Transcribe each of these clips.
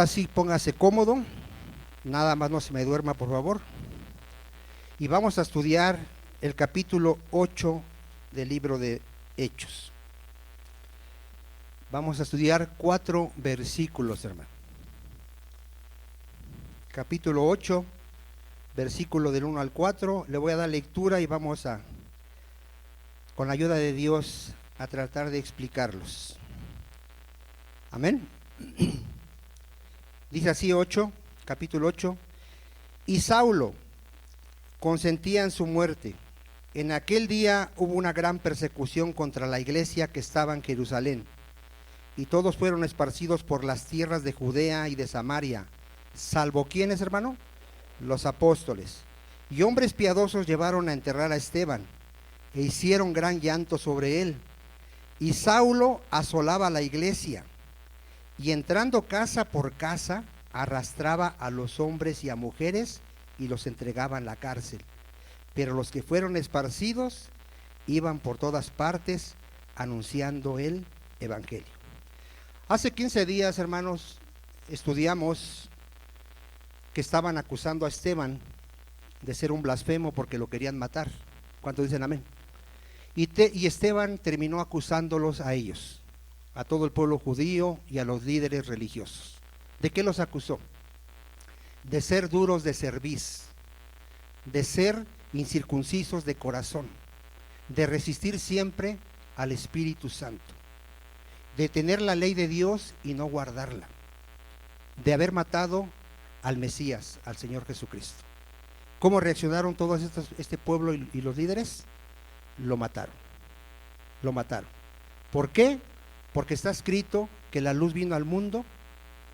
Ahora sí, póngase cómodo, nada más no se me duerma, por favor. Y vamos a estudiar el capítulo 8 del libro de Hechos. Vamos a estudiar 4 versículos, hermano. Capítulo 8, versículo del 1 al 4. Le voy a dar lectura y vamos a, con la ayuda de Dios, a tratar de explicarlos. Amén. Dice así capítulo 8. Y Saulo consentía en su muerte. En aquel día hubo una gran persecución contra la iglesia que estaba en Jerusalén, y todos fueron esparcidos por las tierras de Judea y de Samaria, salvo ¿quiénes, hermano? Los apóstoles. Y hombres piadosos llevaron a enterrar a Esteban, e hicieron gran llanto sobre él. Y Saulo asolaba la iglesia, y entrando casa por casa, arrastraba a los hombres y a mujeres, y los entregaba en la cárcel. Pero los que fueron esparcidos iban por todas partes anunciando el evangelio. Hace 15 días, hermanos, estudiamos que estaban acusando a Esteban de ser un blasfemo porque lo querían matar. ¿Cuántos dicen amén? Y Esteban terminó acusándolos a ellos, a todo el pueblo judío y a los líderes religiosos. ¿De qué los acusó? De ser duros de cerviz, de ser incircuncisos de corazón, de resistir siempre al Espíritu Santo, de tener la ley de Dios y no guardarla, de haber matado al Mesías, al Señor Jesucristo. ¿Cómo reaccionaron todos este pueblo y los líderes? Lo mataron. ¿Por qué? Porque está escrito que la luz vino al mundo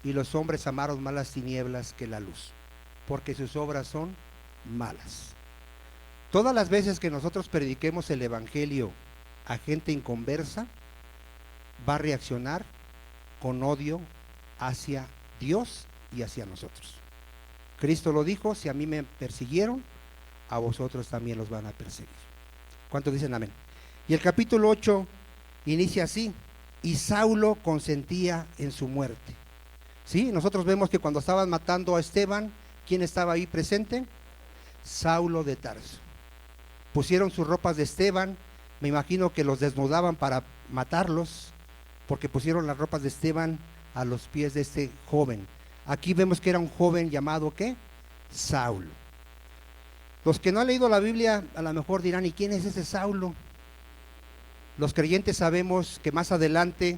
y los hombres amaron más las tinieblas que la luz, porque sus obras son malas. Todas las veces que nosotros prediquemos el evangelio a gente inconversa, va a reaccionar con odio hacia Dios y hacia nosotros. Cristo lo dijo: si a mí me persiguieron, a vosotros también los van a perseguir. ¿Cuántos dicen amén? Y el capítulo 8 inicia así: y Saulo consentía en su muerte. ¿Sí? Nosotros vemos que cuando estaban matando a Esteban, ¿quién estaba ahí presente? Saulo de Tarso. Pusieron sus ropas de Esteban, me imagino que los desnudaban para matarlos, porque pusieron las ropas de Esteban a los pies de este joven. Aquí vemos que era un joven llamado ¿qué? Saulo. Los que no han leído la Biblia a lo mejor dirán: ¿y quién es ese Saulo? Los creyentes sabemos que más adelante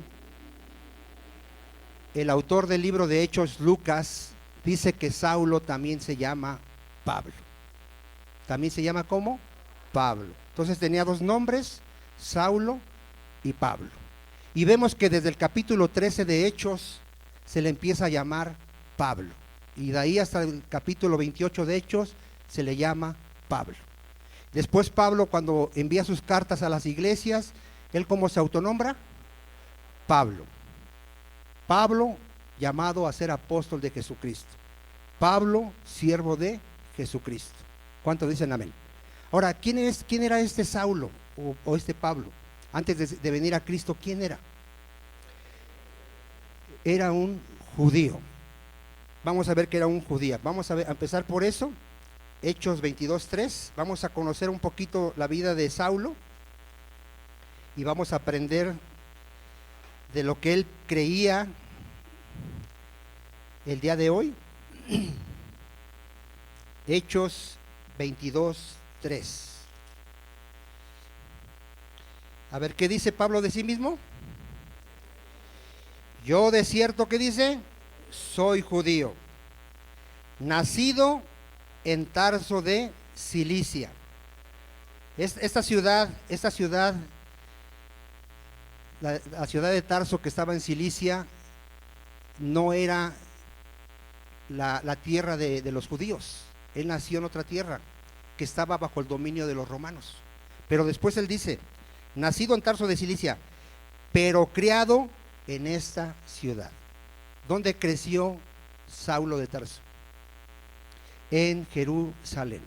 el autor del libro de Hechos, Lucas, dice que Saulo también se llama Pablo. También se llama ¿cómo? Pablo. Entonces tenía dos nombres, Saulo y Pablo. Y vemos que desde el capítulo 13 de Hechos se le empieza a llamar Pablo. Y de ahí hasta el capítulo 28 de Hechos se le llama Pablo. Después Pablo, cuando envía sus cartas a las iglesias, ¿él cómo se autonombra? Pablo. Pablo, llamado a ser apóstol de Jesucristo. Pablo, siervo de Jesucristo. ¿Cuántos dicen amén? Ahora, ¿quién era este Saulo o este Pablo? Antes de venir a Cristo, ¿quién era? Era un judío. Vamos a ver que era un judío. Vamos a empezar por eso. Hechos 22:3. Vamos a conocer un poquito la vida de Saulo y vamos a aprender de lo que él creía el día de hoy. Hechos 22:3. A ver, ¿qué dice Pablo de sí mismo? Yo de cierto, ¿qué dice? Soy judío, nacido en Tarso de Cilicia. Esta ciudad, la ciudad de Tarso que estaba en Cilicia, no era la tierra de los judíos. Él nació en otra tierra que estaba bajo el dominio de los romanos. Pero después él dice: nacido en Tarso de Cilicia, pero criado en esta ciudad. ¿Dónde creció Saulo de Tarso? En Jerusalén.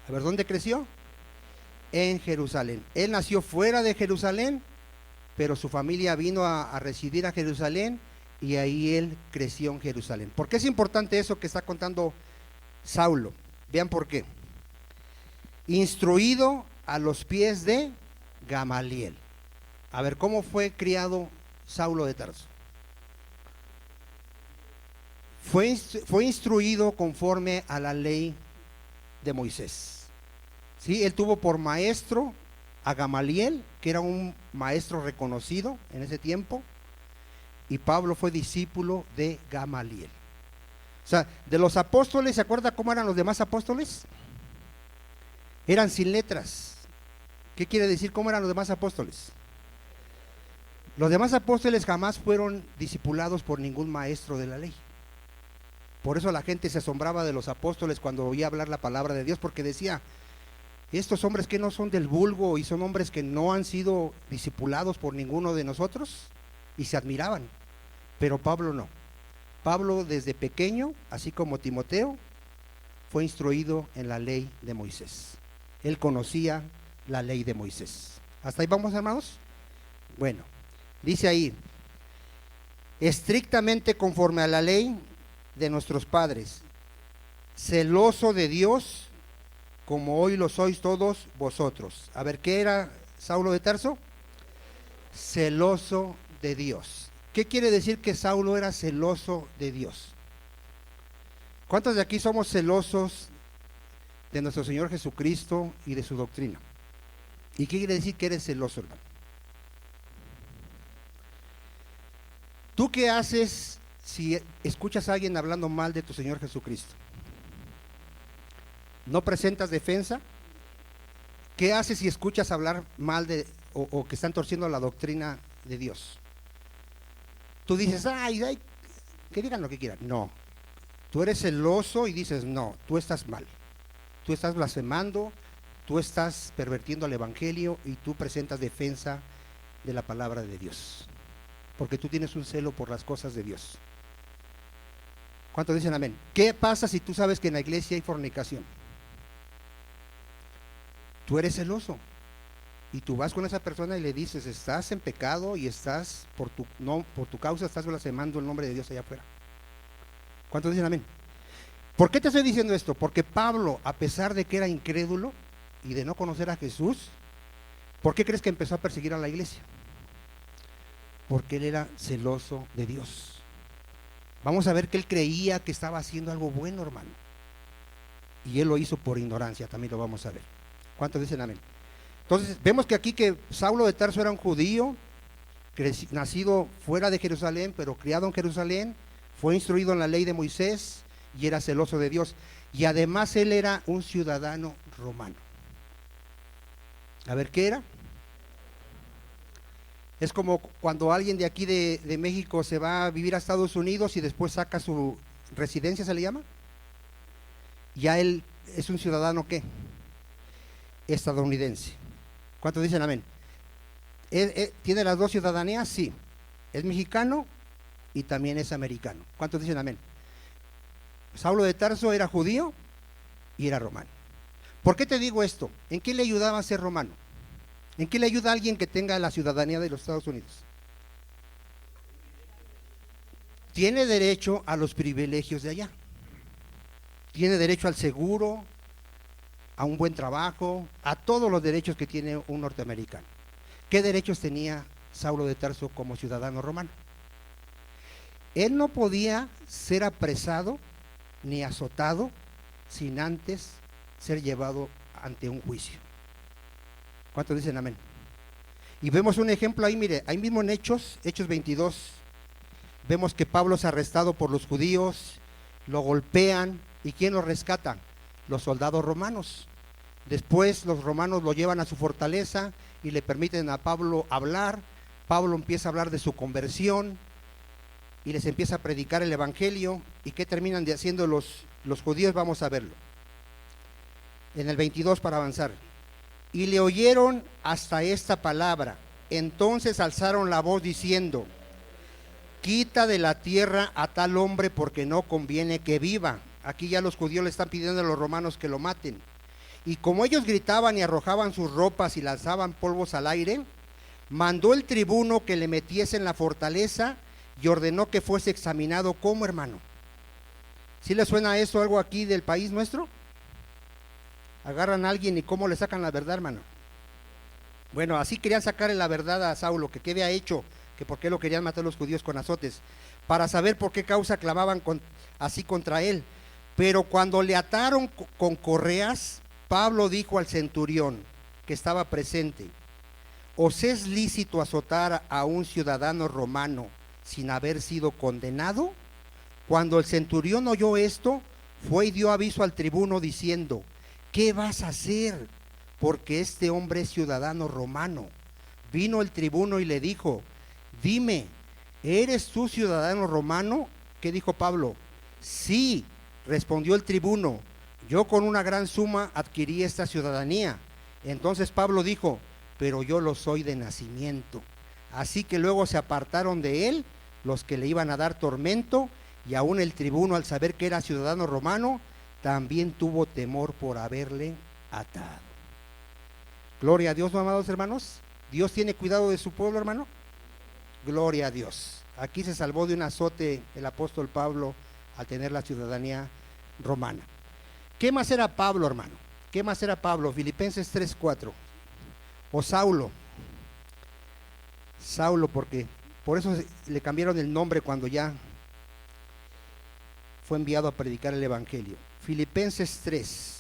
A ver, ¿dónde creció? En Jerusalén. Él nació fuera de Jerusalén, pero su familia vino a residir a Jerusalén y ahí él creció en Jerusalén. ¿Por qué es importante eso que está contando Saulo? Vean por qué. Instruido a los pies de Gamaliel. A ver, ¿cómo fue criado Saulo de Tarso? Fue instruido conforme a la ley de Moisés. ¿Sí? Él tuvo por maestro a Gamaliel, que era un maestro reconocido en ese tiempo, y Pablo fue discípulo de Gamaliel. O sea, de los apóstoles, ¿se acuerda cómo eran los demás apóstoles? Eran sin letras. ¿Qué quiere decir cómo eran los demás apóstoles? Los demás apóstoles jamás fueron discipulados por ningún maestro de la ley. Por eso la gente se asombraba de los apóstoles cuando oía hablar la palabra de Dios, porque decía, estos hombres que no son del vulgo y son hombres que no han sido discipulados por ninguno de nosotros, y se admiraban. Pero Pablo no. Pablo desde pequeño, así como Timoteo, fue instruido en la ley de Moisés. Él conocía la ley de Moisés. ¿Hasta ahí vamos, hermanos? Bueno, dice ahí, estrictamente conforme a la ley de nuestros padres, celoso de Dios, como hoy lo sois todos vosotros. A ver, ¿qué era Saulo de Tarso? Celoso de Dios. ¿Qué quiere decir que Saulo era celoso de Dios? ¿Cuántos de aquí somos celosos de nuestro Señor Jesucristo y de su doctrina? ¿Y qué quiere decir que eres celoso, hermano? ¿Tú qué haces si escuchas a alguien hablando mal de tu Señor Jesucristo? ¿No presentas defensa? ¿Qué haces si escuchas hablar mal de o que están torciendo la doctrina de Dios? Tú dices, ay, que digan lo que quieran. No, tú eres celoso y dices, no, tú estás mal. Tú estás blasfemando, tú estás pervirtiendo el evangelio y tú presentas defensa de la palabra de Dios. Porque tú tienes un celo por las cosas de Dios. ¿Cuántos dicen amén? ¿Qué pasa si tú sabes que en la iglesia hay fornicación? Tú eres celoso y tú vas con esa persona y le dices, estás en pecado y estás por tu causa estás blasfemando el nombre de Dios allá afuera. ¿Cuántos dicen amén? ¿Por qué te estoy diciendo esto? Porque Pablo, a pesar de que era incrédulo y de no conocer a Jesús, ¿por qué crees que empezó a perseguir a la iglesia? Porque él era celoso de Dios. Vamos a ver que él creía que estaba haciendo algo bueno, hermano, y él lo hizo por ignorancia. También lo vamos a ver. ¿Cuántos dicen amén? Entonces vemos que aquí que Saulo de Tarso era un judío nacido fuera de Jerusalén, pero criado en Jerusalén, fue instruido en la ley de Moisés y era celoso de Dios, y además él era un ciudadano romano. A ver, ¿qué era? Es como cuando alguien de aquí de México se va a vivir a Estados Unidos y después saca su residencia, ¿se le llama? Ya él es un ciudadano, ¿qué? Estadounidense. ¿Cuántos dicen amén? ¿Tiene las dos ciudadanías? Sí. Es mexicano y también es americano. ¿Cuántos dicen amén? Saulo de Tarso era judío y era romano. ¿Por qué te digo esto? ¿En qué le ayudaba a ser romano? ¿En qué le ayuda a alguien que tenga la ciudadanía de los Estados Unidos? Tiene derecho a los privilegios de allá. Tiene derecho al seguro, a un buen trabajo, a todos los derechos que tiene un norteamericano. ¿Qué derechos tenía Saulo de Tarso como ciudadano romano? Él no podía ser apresado ni azotado sin antes ser llevado ante un juicio. ¿Cuántos dicen amén? Y vemos un ejemplo ahí, mire, ahí mismo en Hechos 22, vemos que Pablo es arrestado por los judíos, lo golpean, ¿y quién lo rescata? Los soldados romanos. Después los romanos lo llevan a su fortaleza y le permiten a Pablo hablar. Pablo empieza a hablar de su conversión y les empieza a predicar el evangelio. ¿Y qué terminan de haciendo los judíos? Vamos a verlo en el 22 para avanzar. Y le oyeron hasta esta palabra, entonces alzaron la voz diciendo, quita de la tierra a tal hombre porque no conviene que viva. Aquí ya los judíos le están pidiendo a los romanos que lo maten. Y como ellos gritaban y arrojaban sus ropas y lanzaban polvos al aire, mandó el tribuno que le metiese en la fortaleza y ordenó que fuese examinado. ¿Cómo, hermano? ¿Sí le suena eso algo aquí del país nuestro? Agarran a alguien y ¿cómo le sacan la verdad, hermano? Bueno, así querían sacarle la verdad a Saulo, que qué había hecho, que por qué lo querían matar los judíos con azotes, para saber por qué causa clamaban así contra él. Pero cuando le ataron con correas, Pablo dijo al centurión que estaba presente: ¿os es lícito azotar a un ciudadano romano sin haber sido condenado? Cuando el centurión oyó esto, fue y dio aviso al tribuno diciendo: ¿qué vas a hacer? Porque este hombre es ciudadano romano. Vino el tribuno y le dijo: dime, ¿eres tú ciudadano romano? ¿Qué dijo Pablo? Sí, respondió el tribuno, yo con una gran suma adquirí esta ciudadanía. Entonces Pablo dijo: pero yo lo soy de nacimiento. Así que luego se apartaron de él los que le iban a dar tormento, y aún el tribuno, al saber que era ciudadano romano, también tuvo temor por haberle atado. Gloria a Dios, ¿no, amados hermanos? ¿Dios tiene cuidado de su pueblo, hermano? Gloria a Dios. Aquí se salvó de un azote el apóstol Pablo al tener la ciudadanía romana. ¿Qué más era Pablo, hermano? ¿Qué más era Pablo? Filipenses 3:4. O Saulo, porque por eso le cambiaron el nombre cuando ya fue enviado a predicar el evangelio. Filipenses 3.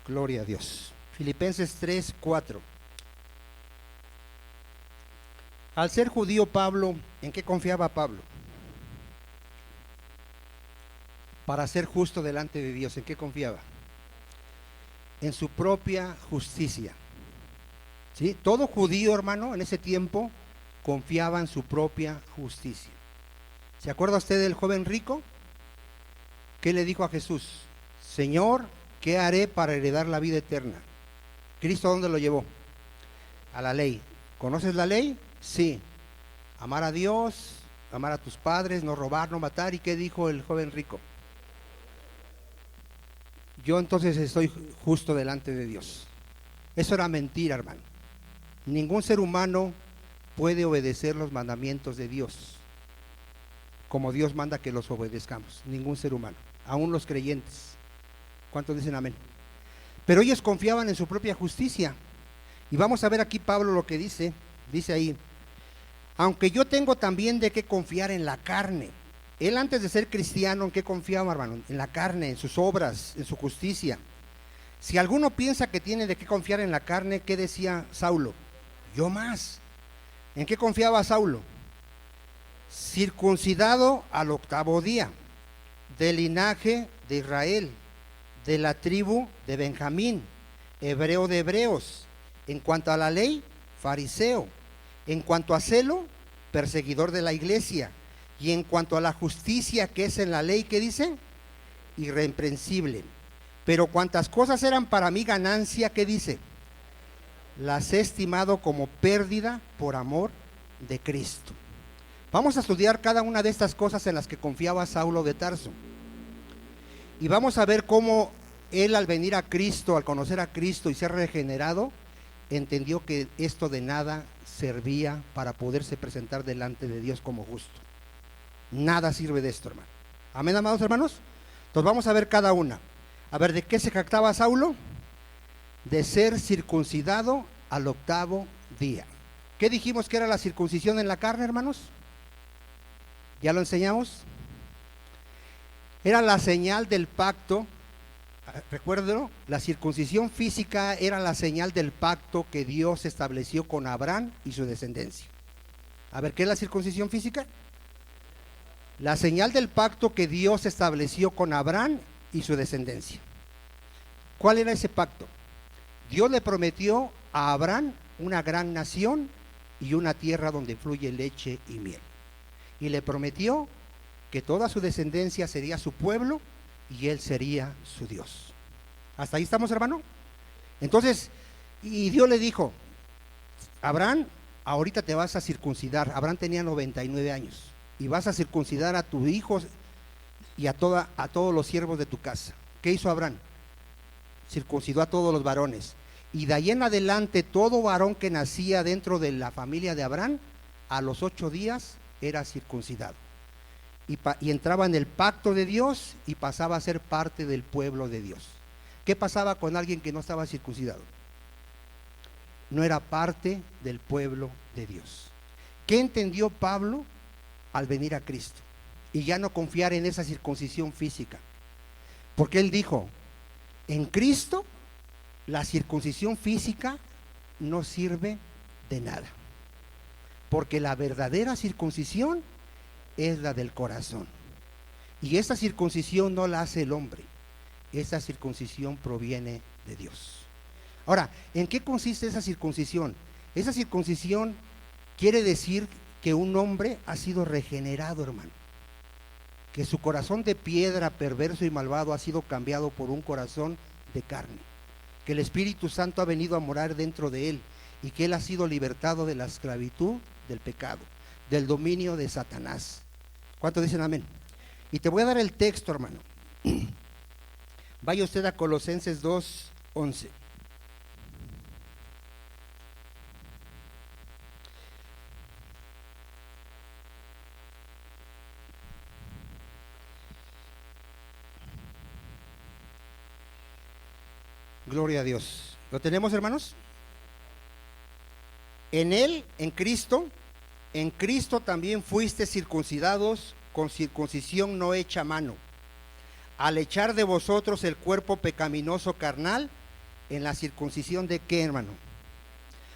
Gloria a Dios. Filipenses 3:4. Al ser judío Pablo, ¿en qué confiaba Pablo? Para ser justo delante de Dios, ¿en qué confiaba? En su propia justicia. ¿Sí? Todo judío, hermano, en ese tiempo confiaba en su propia justicia. ¿Se acuerda usted del joven rico? ¿Qué le dijo a Jesús? Señor, ¿qué haré para heredar la vida eterna? ¿Cristo a dónde lo llevó? A la ley. ¿Conoces la ley? Sí. Amar a Dios, amar a tus padres, no robar, no matar. ¿Y qué dijo el joven rico? Yo entonces estoy justo delante de Dios. Eso era mentira, hermano. Ningún ser humano puede obedecer los mandamientos de Dios como Dios manda que los obedezcamos. Ningún ser humano, aún los creyentes. ¿Cuántos dicen amén? Pero ellos confiaban en su propia justicia. Y vamos a ver aquí Pablo lo que dice. Dice ahí: aunque yo tengo también de qué confiar en la carne. Él, antes de ser cristiano, ¿en qué confiaba, hermano? En la carne, en sus obras, en su justicia. Si alguno piensa que tiene de qué confiar en la carne, ¿qué decía Saulo? Yo más. ¿En qué confiaba Saulo? Circuncidado al 8º día, del linaje de Israel, de la tribu de Benjamín, hebreo de hebreos, en cuanto a la ley, fariseo, en cuanto a celo, perseguidor de la iglesia, y en cuanto a la justicia que es en la ley, ¿qué dice? Irreprensible. Pero cuantas cosas eran para mí ganancia, ¿qué dice? Las he estimado como pérdida por amor de Cristo. Vamos a estudiar cada una de estas cosas en las que confiaba Saulo de Tarso. Y vamos a ver cómo él, al venir a Cristo, al conocer a Cristo y ser regenerado, entendió que esto de nada servía para poderse presentar delante de Dios como justo. Nada sirve de esto, hermano. Amén, amados hermanos. Entonces vamos a ver cada una. A ver, ¿de qué se jactaba Saulo? De ser circuncidado al 8º día. ¿Qué dijimos que era la circuncisión en la carne, hermanos? ¿Ya lo enseñamos? Era la señal del pacto. Recuérdelo, la circuncisión física era la señal del pacto que Dios estableció con Abraham y su descendencia. A ver, ¿qué es la circuncisión física? La señal del pacto que Dios estableció con Abraham y su descendencia. ¿Cuál era ese pacto? Dios le prometió a Abraham una gran nación y una tierra donde fluye leche y miel. Y le prometió que toda su descendencia sería su pueblo y él sería su Dios. ¿Hasta ahí estamos, hermano? Entonces, y Dios le dijo: Abraham, ahorita te vas a circuncidar. Abraham tenía 99 años. Y vas a circuncidar a tus hijos y a todos los siervos de tu casa. ¿Qué hizo Abraham? Circuncidó a todos los varones. Y de ahí en adelante todo varón que nacía dentro de la familia de Abraham, a los 8 días era circuncidado. Y entraba en el pacto de Dios y pasaba a ser parte del pueblo de Dios. ¿Qué pasaba con alguien que no estaba circuncidado? No era parte del pueblo de Dios. ¿Qué entendió Pablo al venir a Cristo? Y ya no confiar en esa circuncisión física. Porque él dijo, en Cristo la circuncisión física no sirve de nada. Porque la verdadera circuncisión es la del corazón. Y esa circuncisión no la hace el hombre. Esa circuncisión proviene de Dios. Ahora, ¿en qué consiste esa circuncisión? Esa circuncisión quiere decir que un hombre ha sido regenerado, hermano. Que su corazón de piedra, perverso y malvado ha sido cambiado por un corazón de carne. Que el Espíritu Santo ha venido a morar dentro de él y que él ha sido libertado de la esclavitud del pecado, del dominio de Satanás. ¿Cuántos dicen amén? Y te voy a dar el texto, hermano. Vaya usted a Colosenses 2:11. Gloria a Dios. ¿Lo tenemos, hermanos? En él, en Cristo también fuiste circuncidados con circuncisión no hecha a mano, al echar de vosotros el cuerpo pecaminoso carnal en la circuncisión de ¿qué, hermano?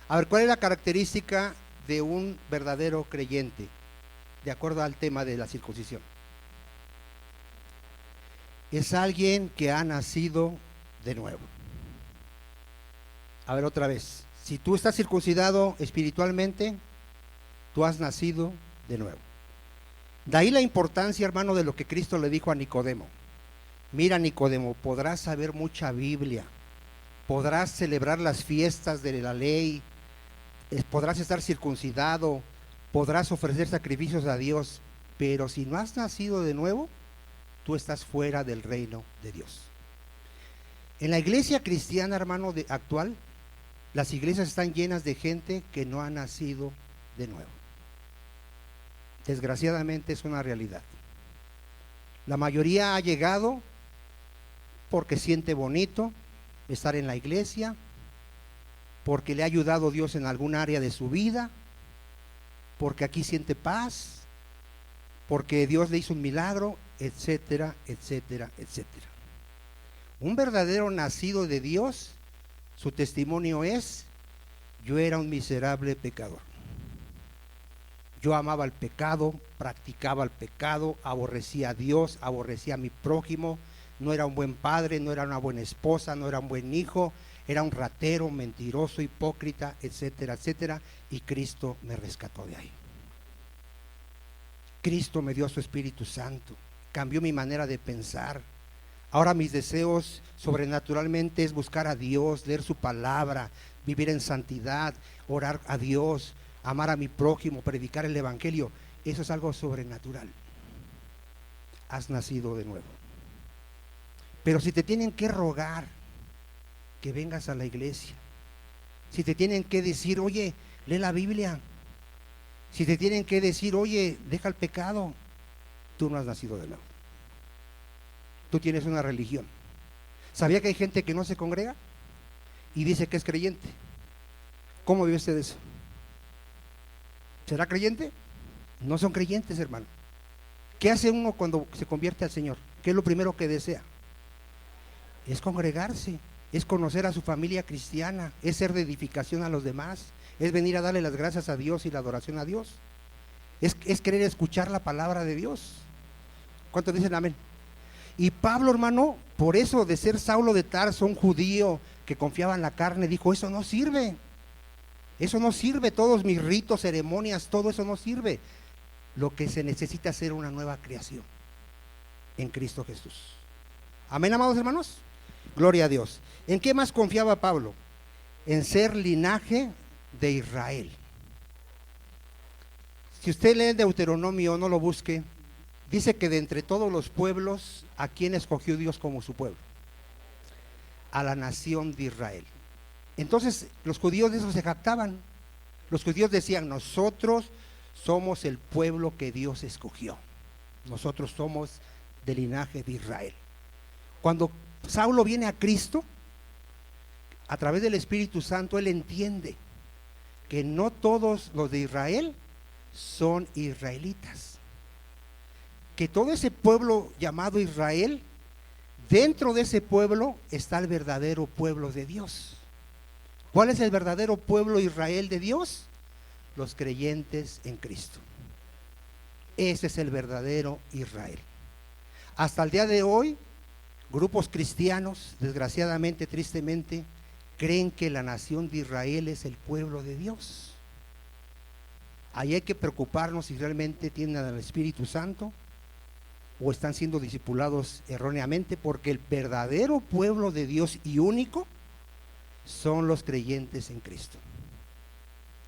A ver, ¿cuál es la característica de un verdadero creyente de acuerdo al tema de la circuncisión? Es alguien que ha nacido de nuevo. A ver, otra vez, si tú estás circuncidado espiritualmente, tú has nacido de nuevo. De ahí la importancia, hermano, de lo que Cristo le dijo a Nicodemo. Mira, Nicodemo, podrás saber mucha Biblia, podrás celebrar las fiestas de la ley, podrás estar circuncidado, podrás ofrecer sacrificios a Dios, pero si no has nacido de nuevo, tú estás fuera del reino de Dios. En la iglesia cristiana, hermano, actual, las iglesias están llenas de gente que no ha nacido de nuevo. Desgraciadamente es una realidad. La mayoría ha llegado porque siente bonito estar en la iglesia, porque le ha ayudado Dios en algún área de su vida, porque aquí siente paz, porque Dios le hizo un milagro, etcétera, etcétera, etcétera. Un verdadero nacido de Dios, su testimonio es: yo era un miserable pecador. Yo amaba el pecado, practicaba el pecado, aborrecía a Dios, aborrecía a mi prójimo, no era un buen padre, no era una buena esposa, no era un buen hijo, era un ratero, mentiroso, hipócrita, etcétera, etcétera, y Cristo me rescató de ahí. Cristo me dio su Espíritu Santo, cambió mi manera de pensar. Ahora mis deseos sobrenaturalmente es buscar a Dios, leer su palabra, vivir en santidad, orar a Dios, amar a mi prójimo, predicar el evangelio. Eso es algo sobrenatural. Has nacido de nuevo. Pero si te tienen que rogar que vengas a la iglesia, si te tienen que decir, oye, lee la Biblia, si te tienen que decir, oye, deja el pecado, tú no has nacido de nuevo. Tú tienes una religión. ¿Sabía que hay gente que no se congrega y dice que es creyente? ¿Cómo vive usted eso? ¿Será creyente? No son creyentes, hermano. ¿Qué hace uno cuando se convierte al Señor? ¿Qué es lo primero que desea? Es congregarse, es conocer a su familia cristiana, es ser de edificación a los demás, es venir a darle las gracias a Dios y la adoración a Dios, es querer escuchar la palabra de Dios. ¿Cuántos dicen amén? Y Pablo, hermano, por eso de ser Saulo de Tarso, un judío que confiaba en la carne, dijo, eso no sirve, todos mis ritos, ceremonias, todo eso no sirve. Lo que se necesita es ser una nueva creación en Cristo Jesús. Amén, amados hermanos. Gloria a Dios. ¿En qué más confiaba Pablo? En ser linaje de Israel. Si usted lee el Deuteronomio, no lo busque, dice que de entre todos los pueblos, ¿a quién escogió Dios como su pueblo? A la nación de Israel. Entonces los judíos de eso se jactaban. Los judíos decían, nosotros somos el pueblo que Dios escogió. Nosotros somos del linaje de Israel. Cuando Saulo viene a Cristo, a través del Espíritu Santo, él entiende que no todos los de Israel son israelitas. Que todo ese pueblo llamado Israel, dentro de ese pueblo está el verdadero pueblo de Dios. ¿Cuál es el verdadero pueblo Israel de Dios? Los creyentes en Cristo. Ese es el verdadero Israel. Hasta el día de hoy, grupos cristianos, desgraciadamente, tristemente, creen que la nación de Israel es el pueblo de Dios. Ahí hay que preocuparnos si realmente tienen al Espíritu Santo o están siendo discipulados erróneamente, porque el verdadero pueblo de Dios y único son los creyentes en Cristo.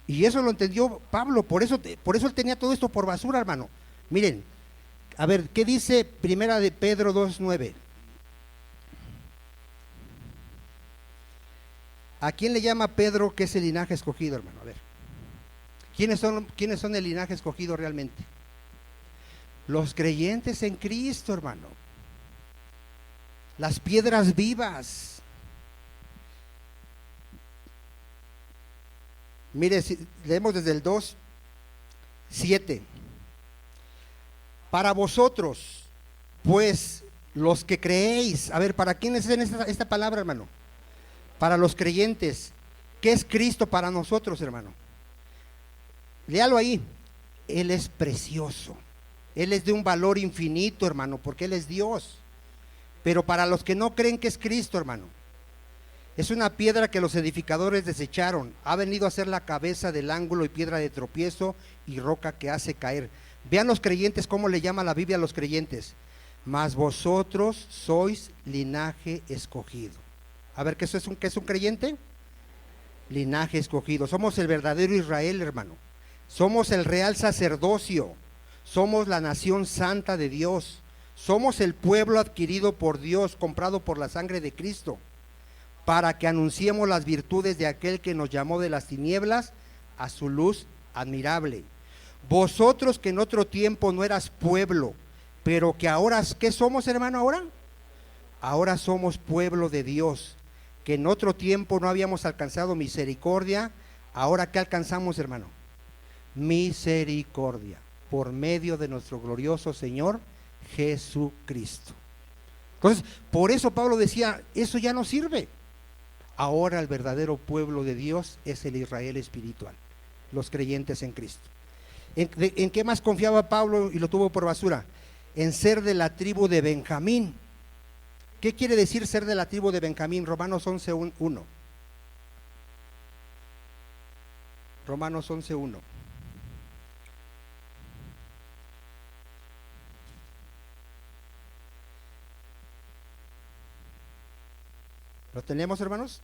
Y eso lo entendió Pablo, por eso él tenía todo esto por basura, hermano. Miren, a ver, ¿qué dice Primera de Pedro 2:9? ¿A quién le llama Pedro que es el linaje escogido, hermano? A ver, ¿quiénes son el linaje escogido realmente? Los creyentes en Cristo, hermano. Las piedras vivas. Mire, leemos desde el 2:7. Para vosotros, pues, los que creéis. A ver, ¿para quién es esta palabra, hermano? Para los creyentes. ¿Qué es Cristo para nosotros, hermano? Léalo ahí. Él es precioso. Él es de un valor infinito, hermano, porque Él es Dios. Pero para los que no creen que es Cristo, hermano, es una piedra que los edificadores desecharon. Ha venido a ser la cabeza del ángulo y piedra de tropiezo y roca que hace caer. Vean los creyentes cómo le llama la Biblia a los creyentes. Mas vosotros sois linaje escogido. A ver, ¿qué es un creyente? Linaje escogido. Somos el verdadero Israel, hermano. Somos el real sacerdocio. Somos la nación santa de Dios. Somos el pueblo adquirido por Dios, comprado por la sangre de Cristo, para que anunciemos las virtudes de aquel que nos llamó de las tinieblas a su luz admirable. Vosotros que en otro tiempo no eras pueblo, pero que ahora, ¿qué somos, hermano, ahora? Ahora somos pueblo de Dios, que en otro tiempo no habíamos alcanzado misericordia. Ahora, ¿qué alcanzamos, hermano? Misericordia, por medio de nuestro glorioso Señor Jesucristo. Entonces, por eso Pablo decía, eso ya no sirve. Ahora el verdadero pueblo de Dios es el Israel espiritual, los creyentes en Cristo. ¿En qué más confiaba Pablo y lo tuvo por basura? En ser de la tribu de Benjamín. ¿Qué quiere decir ser de la tribu de Benjamín? Romanos 11:1. Romanos 11:1. ¿Lo tenemos, hermanos?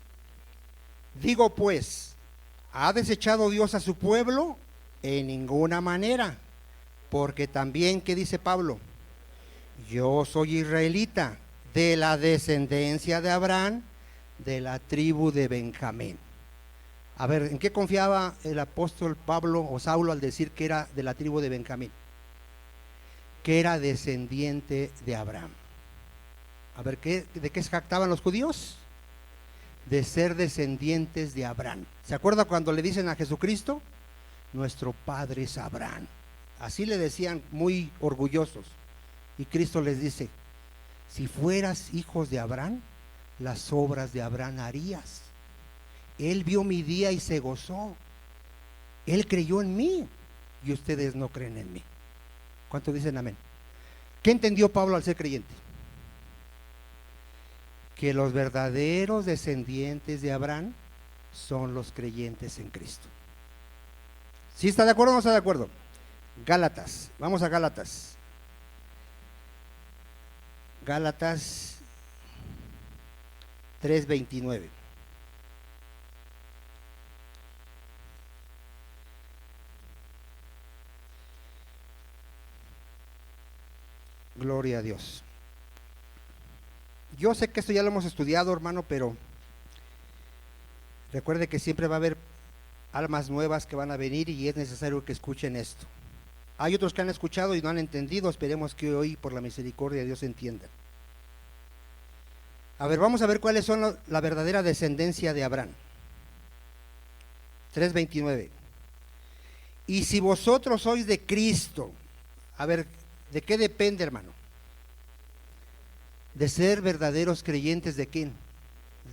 Digo pues, ¿ha desechado Dios a su pueblo? En ninguna manera, porque también, ¿qué dice Pablo? Yo soy israelita, de la descendencia de Abraham, de la tribu de Benjamín. A ver, ¿en qué confiaba el apóstol Pablo o Saulo al decir que era de la tribu de Benjamín? Que era descendiente de Abraham. A ver, ¿de qué se jactaban los judíos? De ser descendientes de Abraham. ¿Se acuerda cuando le dicen a Jesucristo? Nuestro padre es Abraham. Así le decían, muy orgullosos. Y Cristo les dice, si fueras hijos de Abraham, las obras de Abraham harías. Él vio mi día y se gozó. Él creyó en mí y ustedes no creen en mí. ¿Cuántos dicen amén? ¿Qué entendió Pablo al ser creyente? Que los verdaderos descendientes de Abraham son los creyentes en Cristo. ¿Sí está de acuerdo o no está de acuerdo? Gálatas, vamos a Gálatas. Gálatas 3:29. Gloria a Dios. Yo sé que esto ya lo hemos estudiado, hermano, pero Recuerde que siempre va a haber almas nuevas que van a venir y es necesario que escuchen esto. Hay otros que han escuchado y no han entendido, esperemos que hoy por la misericordia de Dios entiendan. A ver, vamos a ver cuáles son la verdadera descendencia de Abraham. 3:29. Y si vosotros sois de Cristo, a ver, ¿de qué depende, hermano? De ser verdaderos creyentes de quién?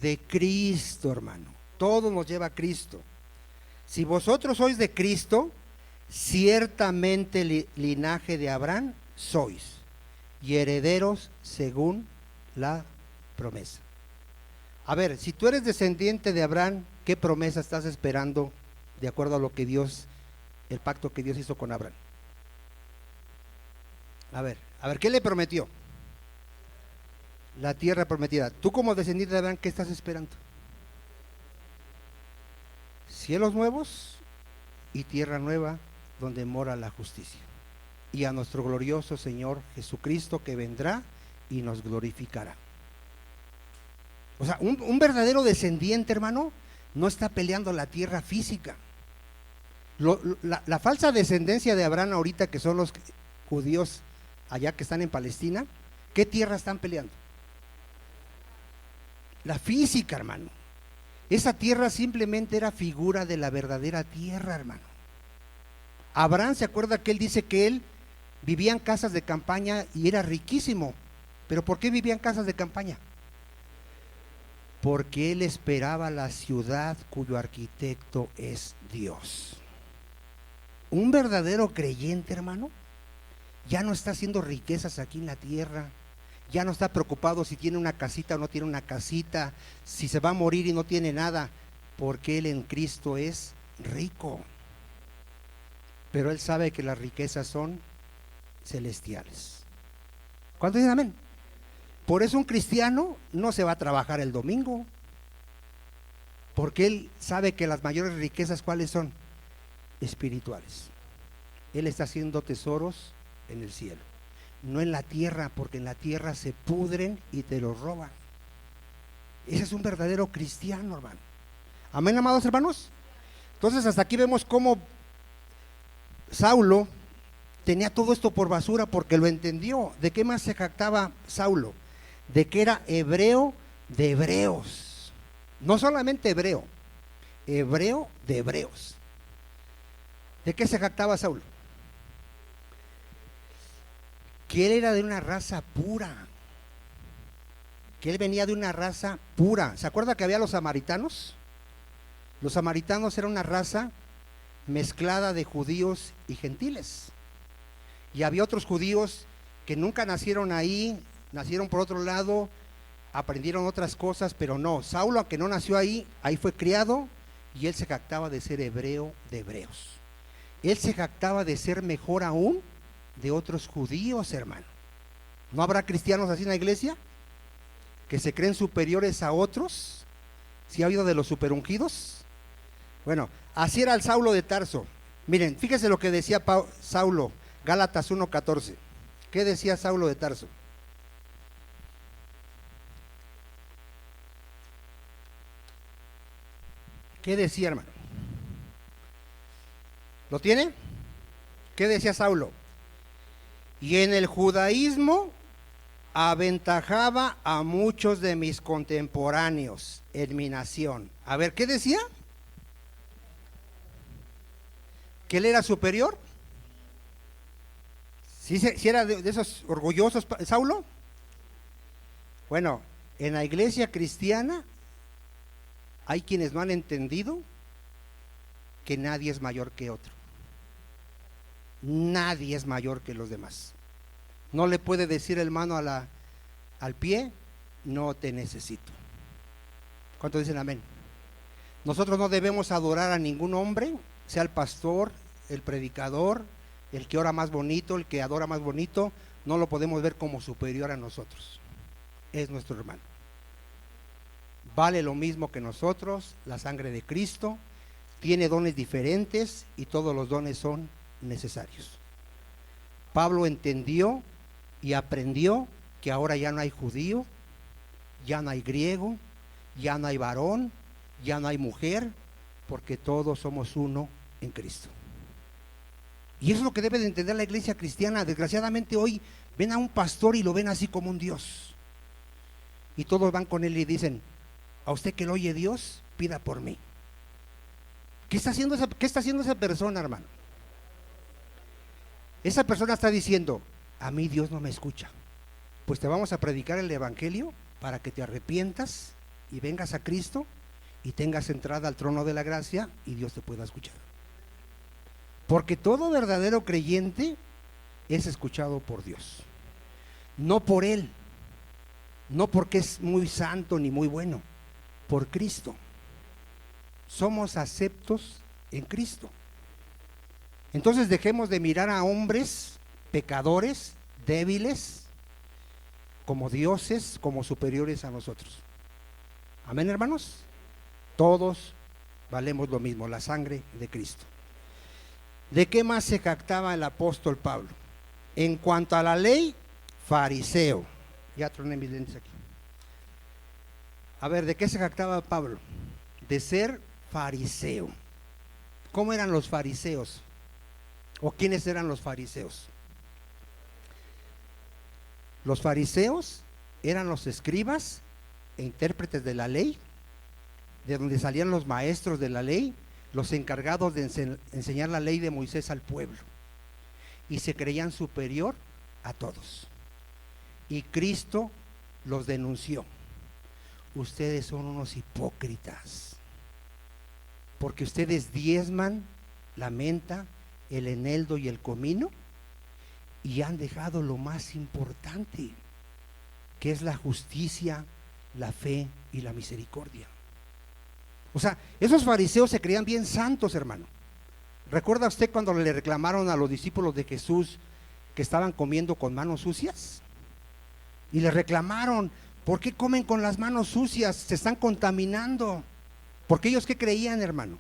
De Cristo, hermano. Todo nos lleva a Cristo. Si vosotros sois de Cristo, ciertamente linaje de Abraham sois, y herederos según la promesa. A ver, si tú eres descendiente de Abraham, ¿qué promesa estás esperando de acuerdo a lo que Dios, el pacto que Dios hizo con Abraham? A ver, ¿qué le prometió? La tierra prometida. Tú como descendiente de Abraham, ¿qué estás esperando? Cielos nuevos y tierra nueva donde mora la justicia. Y a nuestro glorioso Señor Jesucristo que vendrá y nos glorificará. O sea, un verdadero descendiente, hermano, no está peleando la tierra física. La falsa descendencia de Abraham ahorita, que son los judíos allá que están en Palestina, ¿qué tierra están peleando? La física, hermano. Esa tierra simplemente era figura de la verdadera tierra, hermano. Abraham, se acuerda que él dice que él vivía en casas de campaña y era riquísimo. ¿Pero por qué vivía en casas de campaña? Porque él esperaba la ciudad cuyo arquitecto es Dios. Un verdadero creyente, hermano, ya no está haciendo riquezas aquí en la tierra. Ya no está preocupado si tiene una casita o no tiene una casita, si se va a morir y no tiene nada, porque él en Cristo es rico. Pero él sabe que las riquezas son celestiales. ¿Cuántos dicen amén? Por eso un cristiano no se va a trabajar el domingo, porque él sabe que las mayores riquezas, ¿cuáles son? Espirituales. Él está haciendo tesoros en el cielo, no en la tierra, porque en la tierra se pudren y te los roban. Ese es un verdadero cristiano, hermano. Amén, amados hermanos. Entonces hasta aquí vemos cómo Saulo tenía todo esto por basura porque lo entendió. ¿De qué más se jactaba Saulo? De que era hebreo de hebreos. No solamente hebreo, hebreo de hebreos. ¿De qué se jactaba Saulo? Que él era de una raza pura, que él venía de una raza pura. ¿Se acuerda que había los samaritanos? Los samaritanos eran una raza mezclada de judíos y gentiles, y había otros judíos que nunca nacieron ahí, nacieron por otro lado, aprendieron otras cosas, pero no, Saulo, aunque no nació ahí, ahí fue criado, y él se jactaba de ser hebreo de hebreos. Él se jactaba de ser mejor aún de otros judíos, hermano. ¿No habrá cristianos así en la iglesia? Que se creen superiores a otros. ¿Sí ha habido de los superungidos? Bueno, así era el Saulo de Tarso. Miren, fíjese lo que decía Saulo, Gálatas 1:14. ¿Qué decía Saulo de Tarso? ¿Qué decía, hermano? ¿Lo tiene? ¿Qué decía Saulo? Y en el judaísmo aventajaba a muchos de mis contemporáneos en mi nación. A ver, ¿qué decía? ¿Que él era superior? ¿Sí era de esos orgullosos, Saulo? Bueno, en la iglesia cristiana hay quienes no han entendido que nadie es mayor que otro. Nadie es mayor que los demás. No le puede decir el hermano al pie, no te necesito. ¿Cuántos dicen amén? Nosotros no debemos adorar a ningún hombre, sea el pastor, el predicador, el que ora más bonito, el que adora más bonito, no lo podemos ver como superior a nosotros. Es nuestro hermano. Vale lo mismo que nosotros, la sangre de Cristo, tiene dones diferentes y todos los dones son necesarios. Pablo entendió y aprendió que ahora ya no hay judío, ya no hay griego, ya no hay varón, ya no hay mujer, porque todos somos uno en Cristo. Y eso es lo que debe de entender la iglesia cristiana. Desgraciadamente hoy ven a un pastor y lo ven así como un Dios. Y todos van con él y dicen: a usted que lo oye Dios, pida por mí. ¿Qué está haciendo esa persona, hermano? Esa persona está diciendo: a mí Dios no me escucha. Pues te vamos a predicar el evangelio para que te arrepientas y vengas a Cristo y tengas entrada al trono de la gracia y Dios te pueda escuchar. Porque todo verdadero creyente es escuchado por Dios, no por él, no porque es muy santo ni muy bueno, por Cristo. Somos aceptos en Cristo. Entonces dejemos de mirar a hombres pecadores, débiles, como dioses, como superiores a nosotros. Amén, hermanos. Todos valemos lo mismo, la sangre de Cristo. ¿De qué más se jactaba el apóstol Pablo? En cuanto a la ley, fariseo. Ya troné mis lentes aquí. A ver, ¿de qué se jactaba Pablo? De ser fariseo. ¿Cómo eran los fariseos? ¿O quiénes eran los fariseos? Los fariseos eran los escribas e intérpretes de la ley, de donde salían los maestros de la ley, los encargados de enseñar la ley de Moisés al pueblo, y se creían superior a todos. Y Cristo los denunció: ustedes son unos hipócritas, porque ustedes diezman la menta, el eneldo y el comino, y han dejado lo más importante, que es la justicia, la fe y la misericordia. O sea, esos fariseos se creían bien santos, hermano. ¿Recuerda usted cuando le reclamaron a los discípulos de Jesús que estaban comiendo con manos sucias? Y le reclamaron: ¿por qué comen con las manos sucias? Se están contaminando. Porque ellos, ¿qué creían, hermano?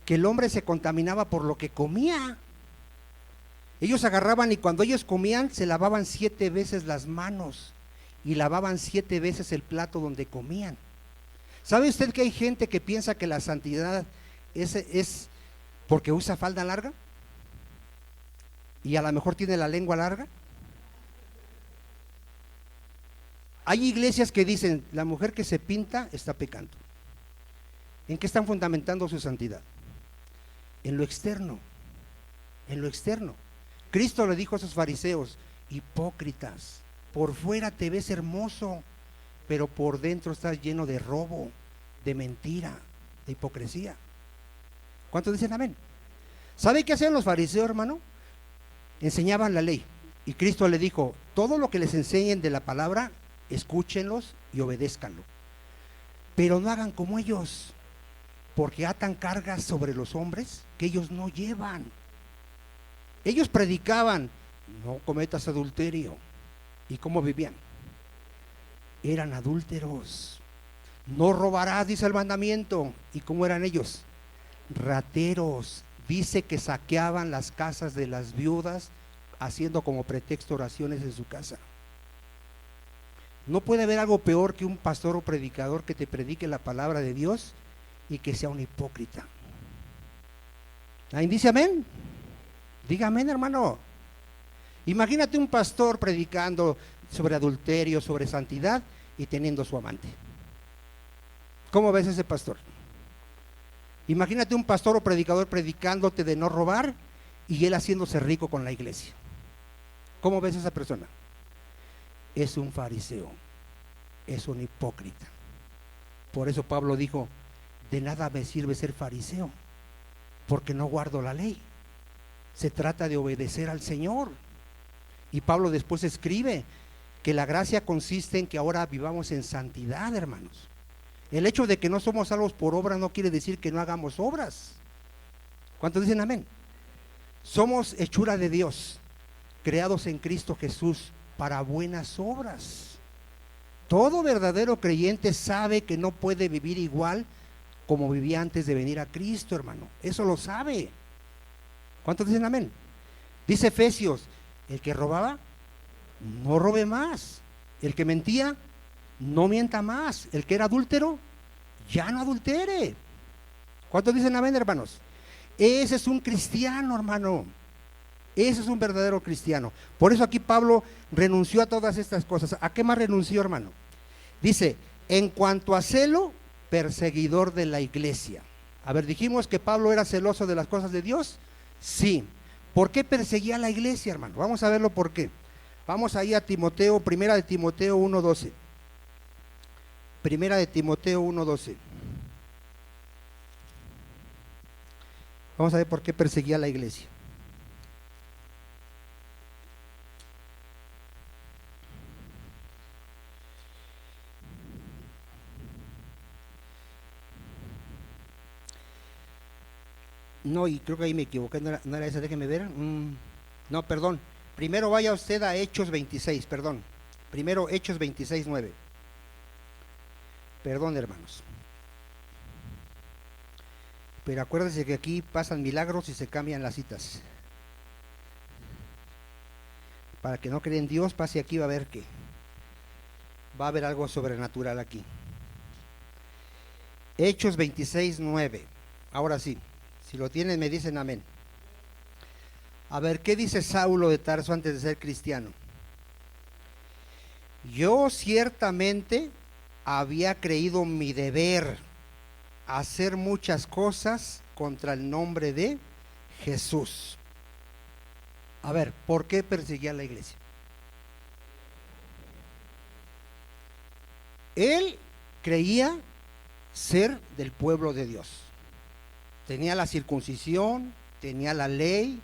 Que el hombre se contaminaba por lo que comía. Ellos agarraban y cuando ellos comían se lavaban 7 veces las manos y lavaban 7 veces el plato donde comían. ¿Sabe usted que hay gente que piensa que la santidad es porque usa falda larga? Y a lo mejor tiene la lengua larga. Hay iglesias que dicen: la mujer que se pinta está pecando. ¿En qué están fundamentando su santidad? En lo externo. En lo externo. Cristo le dijo a esos fariseos: hipócritas, por fuera te ves hermoso, pero por dentro estás lleno de robo, de mentira, de hipocresía. ¿Cuántos dicen amén? ¿Sabe qué hacían los fariseos, hermano? Enseñaban la ley, y Cristo le dijo: todo lo que les enseñen de la palabra, escúchenlos y obedézcanlo, pero no hagan como ellos, porque atan cargas sobre los hombres que ellos no llevan. Ellos predicaban: no cometas adulterio. ¿Y cómo vivían? Eran adúlteros. No robarás, dice el mandamiento. ¿Y cómo eran ellos? Rateros. Dice que saqueaban las casas de las viudas, haciendo como pretexto oraciones en su casa. No puede haber algo peor que un pastor o predicador que te predique la palabra de Dios y que sea un hipócrita. ¿Alguien dice amén? Diga amén, hermano. Imagínate un pastor predicando sobre adulterio, sobre santidad, y teniendo su amante. ¿Cómo ves ese pastor? Imagínate un pastor o predicador predicándote de no robar y él haciéndose rico con la iglesia. ¿Cómo ves esa persona? Es un fariseo, es un hipócrita. Por eso Pablo dijo: de nada me sirve ser fariseo, porque no guardo la ley. Se trata de obedecer al Señor. Y Pablo después escribe que la gracia consiste en que ahora vivamos en santidad, hermanos. El hecho de que no somos salvos por obras no quiere decir que no hagamos obras. ¿Cuántos dicen amén? Somos hechura de Dios, creados en Cristo Jesús para buenas obras. Todo verdadero creyente sabe que no puede vivir igual como vivía antes de venir a Cristo, hermano. Eso lo sabe. ¿Cuántos dicen amén? Dice Efesios: el que robaba, no robe más. El que mentía, no mienta más. El que era adúltero, ya no adultere. ¿Cuántos dicen amén, hermanos? Ese es un cristiano, hermano. Ese es un verdadero cristiano. Por eso aquí Pablo renunció a todas estas cosas. ¿A qué más renunció, hermano? Dice, en cuanto a celo, perseguidor de la iglesia. A ver, dijimos que Pablo era celoso de las cosas de Dios. Sí. ¿Por qué perseguía a la iglesia, hermano? Vamos a verlo por qué. Vamos ahí a Timoteo, primera de Timoteo 1:12. Primera de Timoteo 1:12. Vamos a ver por qué perseguía a la iglesia. No, y creo que ahí me equivoqué, no era esa, déjeme ver. No, perdón. Primero vaya usted a Hechos 26, perdón. Primero Hechos 26:9. Perdón, hermanos. Pero acuérdense que aquí pasan milagros y se cambian las citas. Para que no creen en Dios, pase aquí, va a ver que va a haber algo sobrenatural aquí. Hechos 26:9. Ahora sí, si lo tienen me dicen amén. A ver, ¿qué dice Saulo de Tarso antes de ser cristiano? Yo ciertamente había creído mi deber hacer muchas cosas contra el nombre de Jesús. A ver, ¿por qué perseguía a la iglesia? Él creía ser del pueblo de Dios. Tenía la circuncisión, tenía la ley,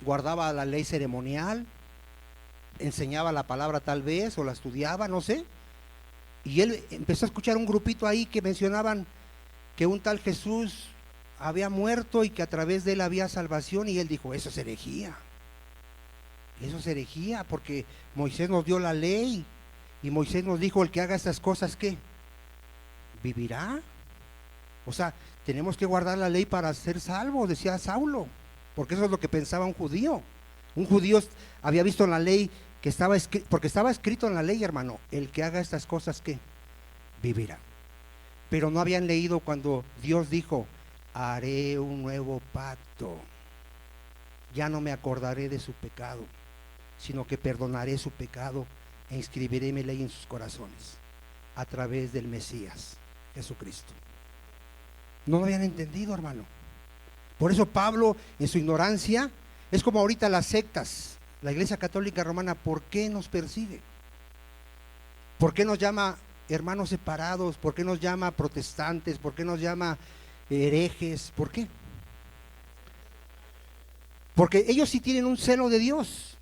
guardaba la ley ceremonial, enseñaba la palabra tal vez, o la estudiaba, no sé. Y él empezó a escuchar un grupito ahí que mencionaban que un tal Jesús había muerto y que a través de él había salvación, y él dijo, eso es herejía, porque Moisés nos dio la ley, y Moisés nos dijo, el que haga estas cosas, ¿qué? ¿Vivirá? O sea, tenemos que guardar la ley para ser salvos, decía Saulo, porque eso es lo que pensaba un judío. Un judío había visto en la ley que estaba escrito, porque estaba escrito en la ley, hermano, el que haga estas cosas, ¿qué? Vivirá. Pero no habían leído cuando Dios dijo, haré un nuevo pacto, ya no me acordaré de su pecado, sino que perdonaré su pecado e inscribiré mi ley en sus corazones, a través del Mesías, Jesucristo. No lo habían entendido, hermano. Por eso Pablo, en su ignorancia, es como ahorita las sectas, la Iglesia Católica Romana, ¿por qué nos persigue? ¿Por qué nos llama hermanos separados? ¿Por qué nos llama protestantes? ¿Por qué nos llama herejes? ¿Por qué? Porque ellos sí tienen un celo de Dios,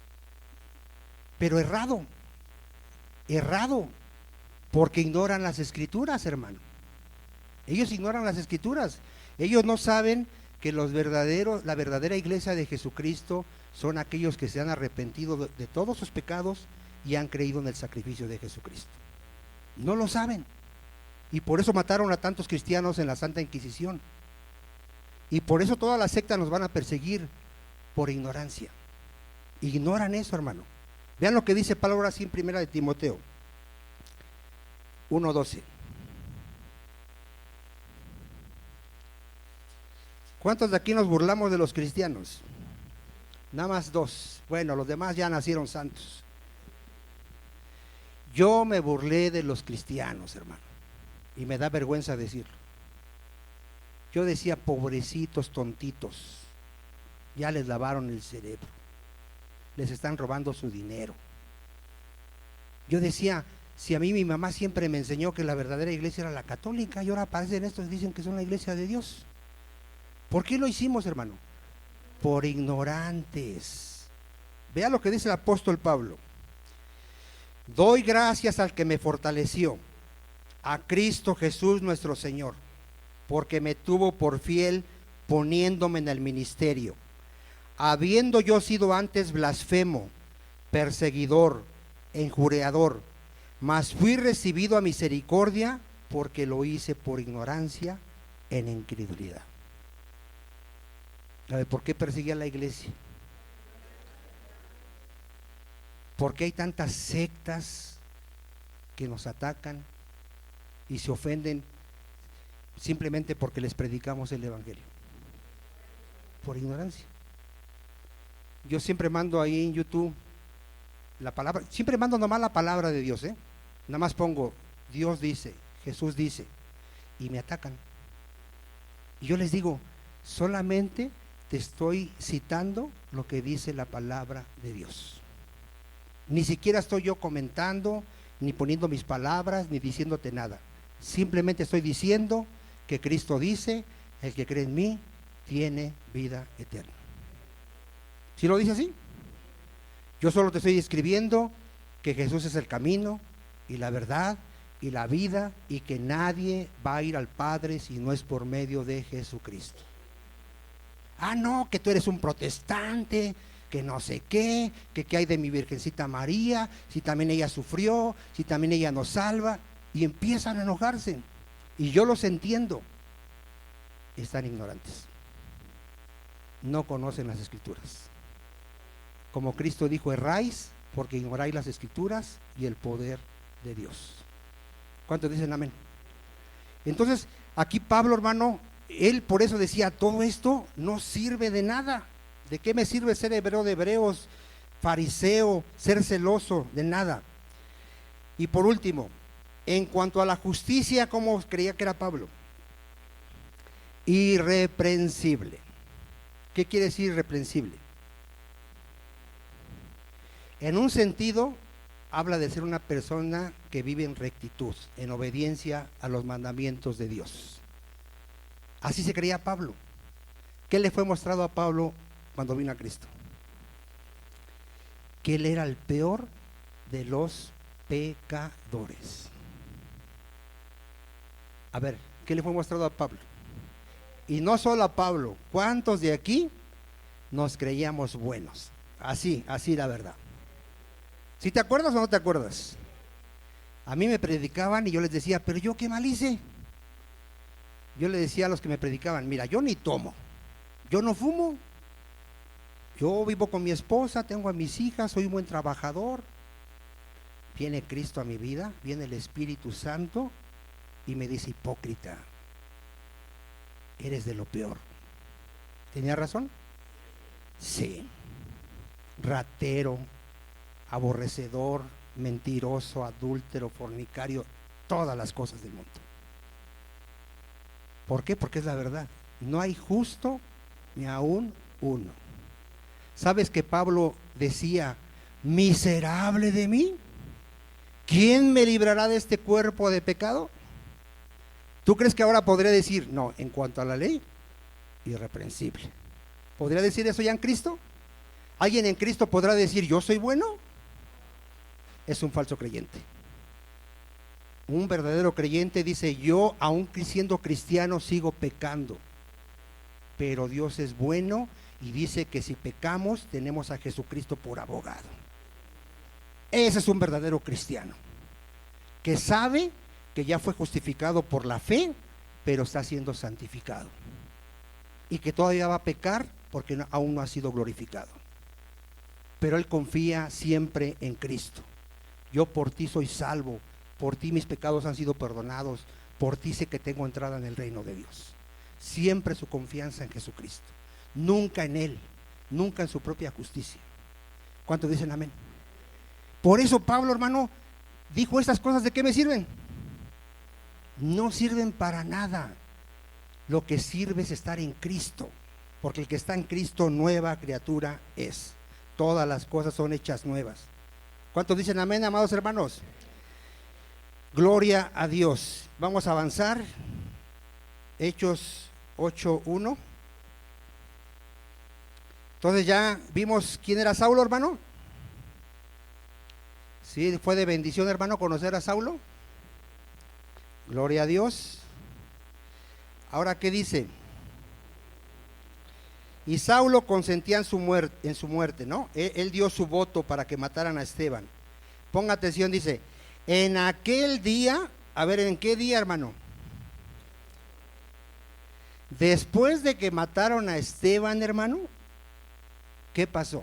pero errado, porque ignoran las escrituras, hermano. Ellos ignoran las escrituras. Ellos no saben que la verdadera iglesia de Jesucristo son aquellos que se han arrepentido de todos sus pecados y han creído en el sacrificio de Jesucristo. No lo saben. Y por eso mataron a tantos cristianos en la Santa Inquisición. Y por eso todas las sectas nos van a perseguir por ignorancia. Ignoran eso, hermano. Vean lo que dice Pablo ahora sí en primera de Timoteo 1:12. ¿Cuántos de aquí nos burlamos de los cristianos? Nada más 2. Bueno, los demás ya nacieron santos. Yo me burlé de los cristianos, hermano, y me da vergüenza decirlo. Yo decía, pobrecitos tontitos, ya les lavaron el cerebro, les están robando su dinero. Yo decía, si a mí mi mamá siempre me enseñó que la verdadera iglesia era la católica, y ahora aparecen estos y dicen que son la iglesia de Dios. ¿Por qué lo hicimos, hermano? Por ignorantes. Vea lo que dice el apóstol Pablo. Doy gracias al que me fortaleció, a Cristo Jesús nuestro Señor, porque me tuvo por fiel poniéndome en el ministerio, habiendo yo sido antes blasfemo, perseguidor, injuriador, mas fui recibido a misericordia porque lo hice por ignorancia en incredulidad. ¿Por qué perseguía a la iglesia? ¿Por qué hay tantas sectas que nos atacan y se ofenden simplemente porque les predicamos el evangelio, por ignorancia. Yo siempre mando ahí en YouTube la palabra, siempre mando nomás la palabra de Dios, nada más pongo Dios dice, Jesús dice, y me atacan. Y yo les digo, solamente te estoy citando lo que dice la palabra de Dios. Ni siquiera estoy yo comentando, ni poniendo mis palabras, ni diciéndote nada. Simplemente estoy diciendo que Cristo dice, el que cree en mí tiene vida eterna. ¿Sí lo dice así? Yo solo te estoy escribiendo que Jesús es el camino y la verdad y la vida, y que nadie va a ir al Padre si no es por medio de Jesucristo. Ah, no, que tú eres un protestante, que no sé qué, que hay de mi Virgencita María, si también ella sufrió, si también ella nos salva, y empiezan a enojarse. Y yo los entiendo. Están ignorantes. No conocen las Escrituras. Como Cristo dijo, erráis porque ignoráis las Escrituras y el poder de Dios. ¿Cuántos dicen amén? Entonces, aquí Pablo, hermano, él por eso decía, todo esto no sirve de nada. ¿De qué me sirve ser hebreo de hebreos, fariseo, ser celoso? De nada. Y por último, en cuanto a la justicia, ¿cómo creía que era Pablo? Irreprensible. ¿Qué quiere decir irreprensible? En un sentido, habla de ser una persona que vive en rectitud, en obediencia a los mandamientos de Dios. Así se creía Pablo. ¿Qué le fue mostrado a Pablo cuando vino a Cristo? Que él era el peor de los pecadores. A ver, ¿qué le fue mostrado a Pablo? Y no solo a Pablo, ¿cuántos de aquí nos creíamos buenos? Así la verdad. ¿Sí te acuerdas o no te acuerdas? A mí me predicaban y yo les decía, pero yo qué mal hice. Yo le decía a los que me predicaban, mira, yo ni tomo, yo no fumo, yo vivo con mi esposa, tengo a mis hijas, soy un buen trabajador. Viene Cristo a mi vida, viene el Espíritu Santo y me dice, hipócrita, eres de lo peor. ¿Tenía razón? Sí. Ratero, aborrecedor, mentiroso, adúltero, fornicario, todas las cosas del mundo. ¿Por qué? Porque es la verdad. No hay justo ni aún uno. ¿Sabes que Pablo decía, miserable de mí? ¿Quién me librará de este cuerpo de pecado? ¿Tú crees que ahora podría decir, no, en cuanto a la ley, irreprensible? ¿Podría decir eso ya en Cristo? ¿Alguien en Cristo podrá decir, yo soy bueno? Es un falso creyente. Un verdadero creyente dice, yo aún siendo cristiano sigo pecando, pero Dios es bueno y dice que si pecamos tenemos a Jesucristo por abogado. Ese es un verdadero cristiano, que sabe que ya fue justificado por la fe, pero está siendo santificado, y que todavía va a pecar porque aún no ha sido glorificado, pero él confía siempre en Cristo. Yo por ti soy salvo, por ti mis pecados han sido perdonados, por ti sé que tengo entrada en el reino de Dios. Siempre su confianza en Jesucristo, nunca en él, nunca en su propia justicia. ¿Cuántos dicen amén? Por eso Pablo, hermano, dijo estas cosas. ¿De qué me sirven? No sirven para nada. Lo que sirve es estar en Cristo, porque el que está en Cristo, nueva criatura es. Todas las cosas son hechas nuevas. ¿Cuántos dicen amén, amados hermanos? Gloria a Dios. Vamos a avanzar. Hechos 8:1. Entonces ya vimos quién era Saulo, hermano. Sí, fue de bendición, hermano, conocer a Saulo. Gloria a Dios. Ahora, ¿qué dice? Y Saulo consentía en su muerte, ¿no? Él dio su voto para que mataran a Esteban. Ponga atención, dice, en aquel día, a ver, ¿en qué día, hermano? Después de que mataron a Esteban, hermano, ¿qué pasó?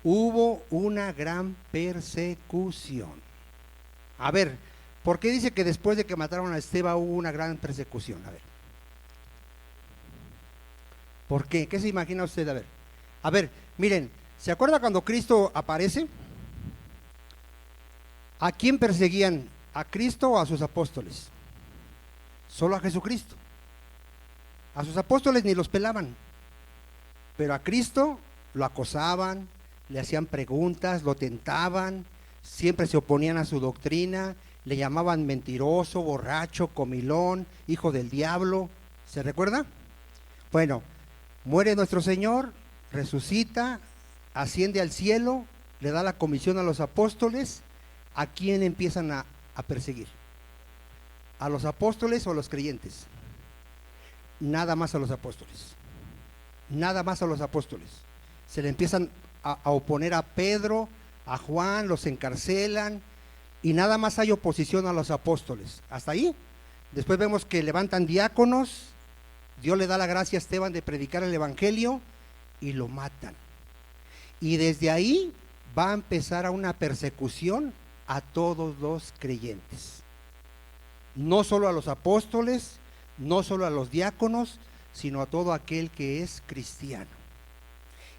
Hubo una gran persecución. A ver, ¿Por qué dice que después de que mataron a Esteban hubo una gran persecución? A ver. ¿Por qué? ¿Qué se imagina usted? A ver, miren, ¿se acuerda cuando Cristo aparece? ¿A quién perseguían? ¿A Cristo o a sus apóstoles? Solo a Jesucristo. A sus apóstoles ni los pelaban, pero a Cristo lo acosaban, le hacían preguntas, lo tentaban, siempre se oponían a su doctrina, le llamaban mentiroso, borracho, comilón, hijo del diablo. ¿Se recuerda? Bueno, muere nuestro Señor, resucita, asciende al cielo, le da la comisión a los apóstoles. ¿A quién empiezan a perseguir? ¿A los apóstoles o a los creyentes? Nada más a los apóstoles. Nada más a los apóstoles. Se le empiezan a oponer a Pedro, a Juan, los encarcelan y nada más hay oposición a los apóstoles. Hasta ahí. Después vemos que levantan diáconos, Dios le da la gracia a Esteban de predicar el evangelio y lo matan. Y desde ahí va a empezar a una persecución a todos los creyentes. No solo a los apóstoles, no solo a los diáconos, sino a todo aquel que es cristiano.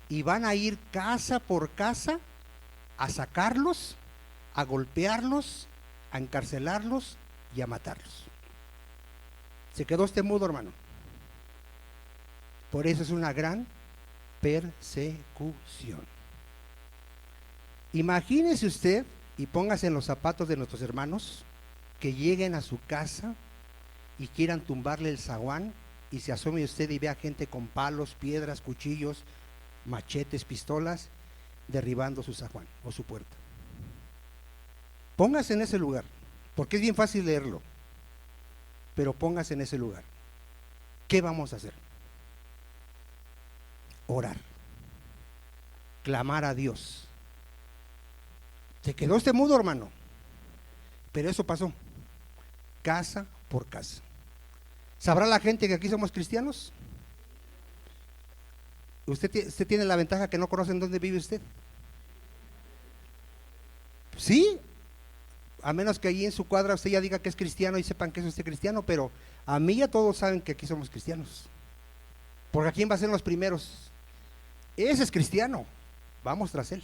Y van a ir casa por casa a sacarlos, a golpearlos, a encarcelarlos y a matarlos. ¿Se quedó usted mudo, hermano? Por eso es una gran persecución. Imagínese usted y póngase en los zapatos de nuestros hermanos que lleguen a su casa y quieran tumbarle el zaguán y se asome usted y vea gente con palos, piedras, cuchillos, machetes, pistolas, derribando su zaguán o su puerta. Póngase en ese lugar, porque es bien fácil leerlo, pero póngase en ese lugar. ¿Qué vamos a hacer? Orar, clamar a Dios. Se quedó usted mudo, hermano, pero eso pasó, casa por casa. ¿Sabrá la gente que aquí somos cristianos? Usted tiene la ventaja que no conocen dónde vive usted. Sí, a menos que allí en su cuadra usted ya diga que es cristiano y sepan que es usted cristiano, pero a mí ya todos saben que aquí somos cristianos. Porque ¿a quién va a ser los primeros? Ese es cristiano, vamos tras él.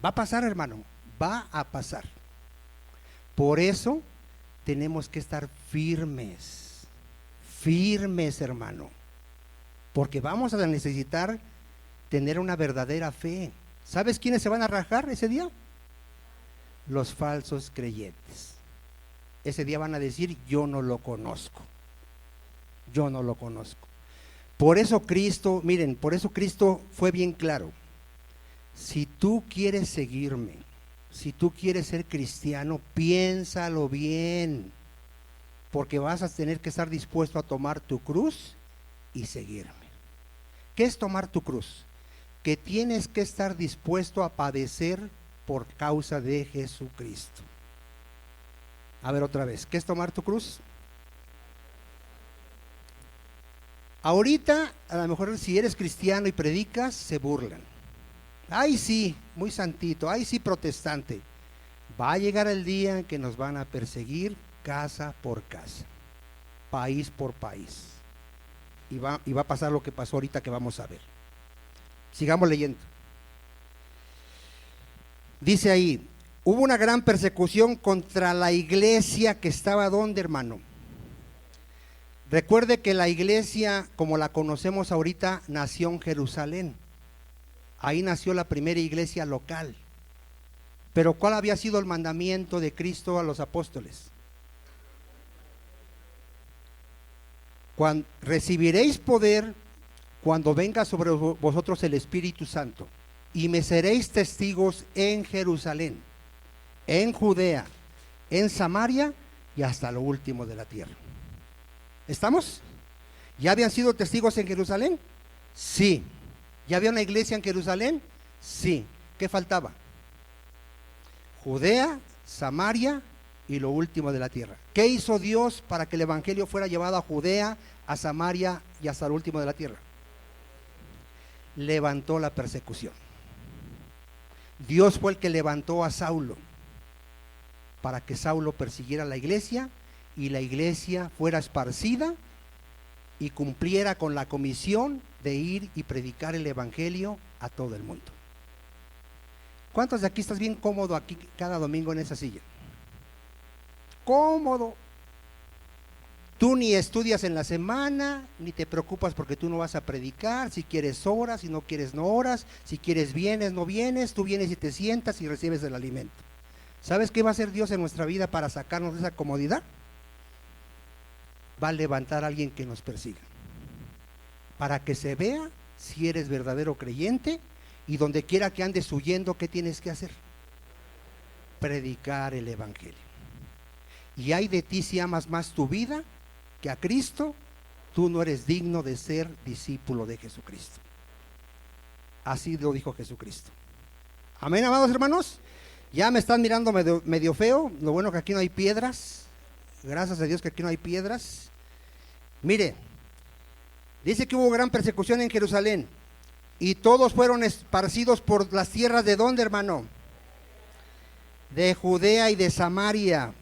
Va a pasar, hermano, va a pasar. Por eso tenemos que estar firmes, firmes, hermano, porque vamos a necesitar tener una verdadera fe. ¿Sabes quiénes se van a rajar ese día? Los falsos creyentes. Ese día van a decir, yo no lo conozco, yo no lo conozco. Por eso Cristo, miren, por eso Cristo fue bien claro. Si tú quieres seguirme, si tú quieres ser cristiano, piénsalo bien, porque vas a tener que estar dispuesto a tomar tu cruz y seguirme. ¿Qué es tomar tu cruz? Que tienes que estar dispuesto a padecer por causa de Jesucristo. A ver otra vez, ¿qué es tomar tu cruz? Ahorita, a lo mejor si eres cristiano y predicas, se burlan. Ay sí, muy santito, ay sí protestante. Va a llegar el día en que nos van a perseguir casa por casa, país por país. Y va a pasar lo que pasó ahorita que vamos a ver. Sigamos leyendo. Dice ahí, hubo una gran persecución contra la iglesia que estaba ¿dónde, hermano? Recuerde que la iglesia, como la conocemos ahorita, nació en Jerusalén. Ahí nació la primera iglesia local. Pero ¿cuál había sido el mandamiento de Cristo a los apóstoles? Recibiréis poder cuando venga sobre vosotros el Espíritu Santo, y me seréis testigos en Jerusalén, en Judea, en Samaria y hasta lo último de la tierra. ¿Estamos? ¿Ya habían sido testigos en Jerusalén? Sí. ¿Ya había una iglesia en Jerusalén? Sí. ¿Qué faltaba? Judea, Samaria y lo último de la tierra. ¿Qué hizo Dios para que el evangelio fuera llevado a Judea, a Samaria y hasta lo último de la tierra? Levantó la persecución. Dios fue el que levantó a Saulo para que Saulo persiguiera la iglesia y la iglesia fuera esparcida y cumpliera con la comisión de ir y predicar el evangelio a todo el mundo. ¿Cuántos de aquí estás bien cómodo aquí cada domingo en esa silla? Cómodo. Tú ni estudias en la semana, ni te preocupas porque tú no vas a predicar. Si quieres oras, si no quieres no oras, si quieres vienes, no vienes. Tú vienes y te sientas y recibes el alimento. ¿Sabes qué va a hacer Dios en nuestra vida para sacarnos de esa comodidad? Va a levantar a alguien que nos persiga, para que se vea si eres verdadero creyente, y donde quiera que andes huyendo, ¿qué tienes que hacer? Predicar el evangelio. Y hay de ti si amas más tu vida que a Cristo, tú no eres digno de ser discípulo de Jesucristo. Así lo dijo Jesucristo. Amén, amados hermanos. Ya me están mirando medio feo. Lo bueno que aquí no hay piedras. Gracias a Dios que aquí no hay piedras. Mire, dice que hubo gran persecución en Jerusalén y todos fueron esparcidos por las tierras de ¿dónde, hermano? De Judea y de Samaria.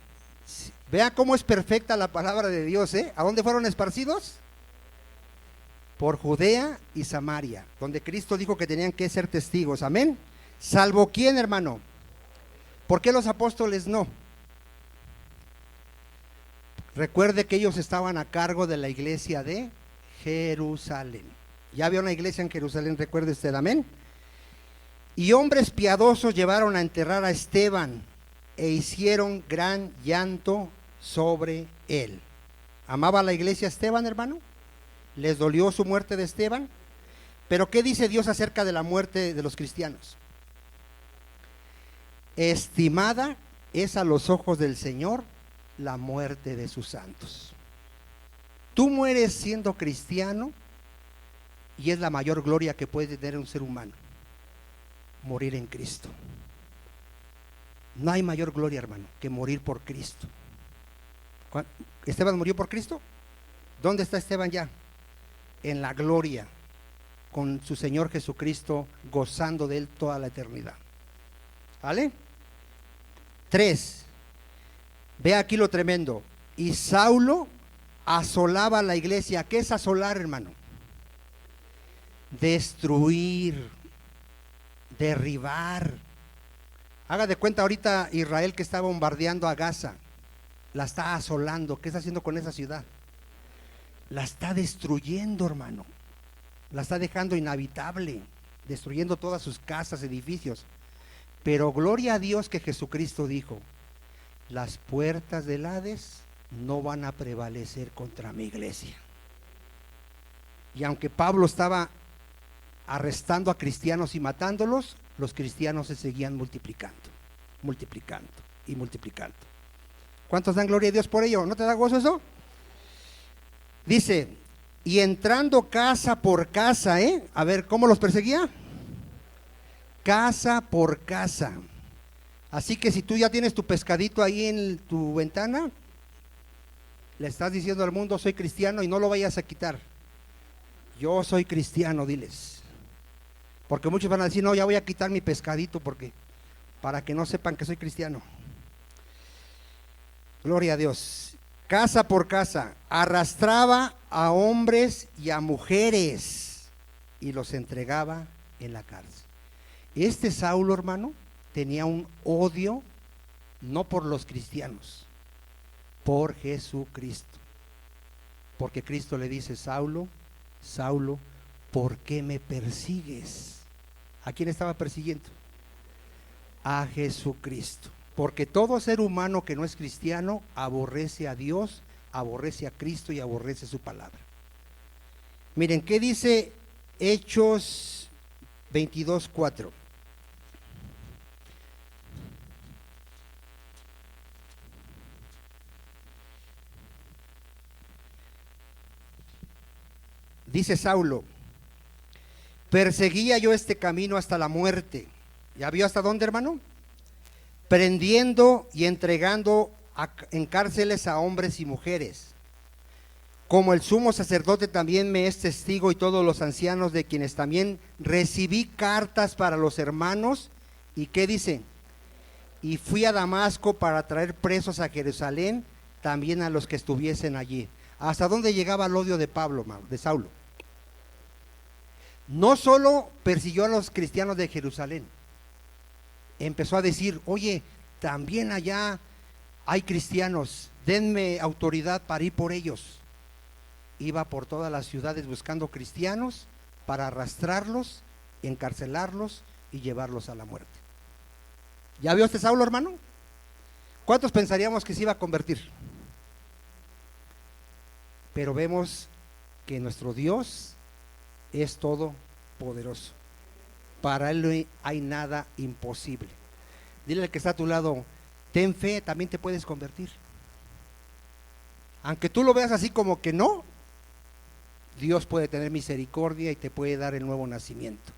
Vea cómo es perfecta la palabra de Dios, ¿eh? ¿A dónde fueron esparcidos? Por Judea y Samaria, donde Cristo dijo que tenían que ser testigos, amén. ¿Salvo quién, hermano? ¿Por qué los apóstoles no? Recuerde que ellos estaban a cargo de la iglesia de Jerusalén. Ya había una iglesia en Jerusalén, recuerde usted, amén. Y hombres piadosos llevaron a enterrar a Esteban e hicieron gran llanto sobre él. ¿Amaba la iglesia a Esteban, hermano? ¿Les dolió su muerte de Esteban? Pero ¿qué dice Dios acerca de la muerte de los cristianos? Estimada es a los ojos del Señor la muerte de sus santos. Tú mueres siendo cristiano y es la mayor gloria que puede tener un ser humano, morir en Cristo. No hay mayor gloria, hermano, que morir por Cristo. ¿Esteban murió por Cristo? ¿Dónde está Esteban ya? En la gloria, con su Señor Jesucristo, gozando de él toda la eternidad. ¿Vale? 3. Ve aquí lo tremendo. Y Saulo asolaba la iglesia. ¿Qué es asolar, hermano? Destruir, derribar. Haga de cuenta ahorita Israel que está bombardeando a Gaza, la está asolando. ¿Qué está haciendo con esa ciudad? La está destruyendo, hermano. La está dejando inhabitable, destruyendo todas sus casas, edificios. Pero gloria a Dios que Jesucristo dijo: las puertas del Hades no van a prevalecer contra mi iglesia. Y aunque Pablo estaba arrestando a cristianos y matándolos, los cristianos se seguían multiplicando, multiplicando y multiplicando. ¿Cuántos dan gloria a Dios por ello? ¿No te da gozo eso? Dice, y entrando casa por casa, a ver, ¿cómo los perseguía? Casa por casa. Así que si tú ya tienes tu pescadito ahí en tu ventana, le estás diciendo al mundo: soy cristiano, y no lo vayas a quitar. Yo soy cristiano, diles. Porque muchos van a decir: no, ya voy a quitar mi pescadito porque para que no sepan que soy cristiano. Gloria a Dios. Casa por casa, arrastraba a hombres y a mujeres y los entregaba en la cárcel. Este Saulo, hermano, tenía un odio no por los cristianos, por Jesucristo. Porque Cristo le dice: Saulo, Saulo, ¿por qué me persigues? ¿A quién estaba persiguiendo? A Jesucristo. Porque todo ser humano que no es cristiano aborrece a Dios, aborrece a Cristo y aborrece su palabra. Miren, ¿qué dice Hechos 22:4? Dice Saulo: perseguía yo este camino hasta la muerte. ¿Ya vio hasta dónde, hermano? Prendiendo y entregando en cárceles a hombres y mujeres. Como el sumo sacerdote también me es testigo, y todos los ancianos, de quienes también recibí cartas para los hermanos. ¿Y qué dice? y fui a Damasco para traer presos a Jerusalén, también a los que estuviesen allí. ¿Hasta dónde llegaba el odio de Pablo, de Saulo? No solo persiguió a los cristianos de Jerusalén, empezó a decir, oye, también allá hay cristianos, denme autoridad para ir por ellos. Iba por todas las ciudades buscando cristianos para arrastrarlos, encarcelarlos y llevarlos a la muerte. ¿Ya vio este Saulo, hermano? ¿Cuántos pensaríamos que se iba a convertir? Pero vemos que nuestro Dios es todopoderoso. Para Él no hay nada imposible. Dile al que está a tu lado, ten fe, también te puedes convertir. Aunque tú lo veas así como que no, Dios puede tener misericordia y te puede dar el nuevo nacimiento.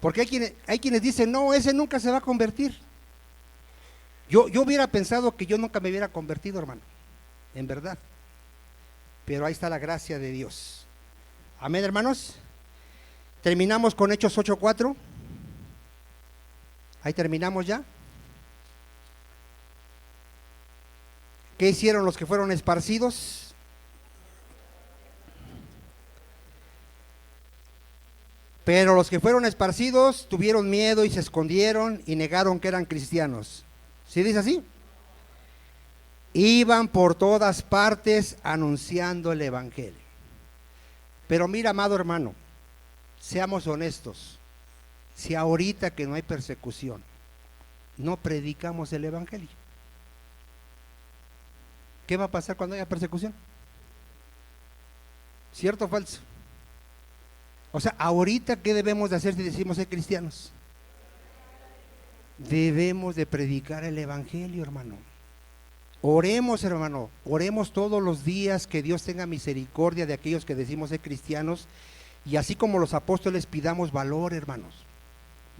Porque hay quienes dicen, no, ese nunca se va a convertir. Yo hubiera pensado que yo nunca me hubiera convertido, hermano, en verdad. Pero ahí está la gracia de Dios. Amén, hermanos. Terminamos con Hechos 8:4. Ahí terminamos ya. ¿Qué hicieron los que fueron esparcidos? Pero los que fueron esparcidos tuvieron miedo y se escondieron y negaron que eran cristianos. ¿Sí dice así? Iban por todas partes anunciando el evangelio. Pero mira, amado hermano, seamos honestos. Si ahorita que no hay persecución, no predicamos el evangelio, ¿qué va a pasar cuando haya persecución? ¿Cierto o falso? O sea, ahorita, ¿qué debemos de hacer si decimos ser cristianos? Debemos de predicar el evangelio, hermano. Oremos, hermano, oremos todos los días que Dios tenga misericordia de aquellos que decimos ser cristianos, y así como los apóstoles pidamos valor, hermanos,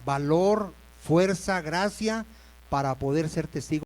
valor, fuerza, gracia para poder ser testigos.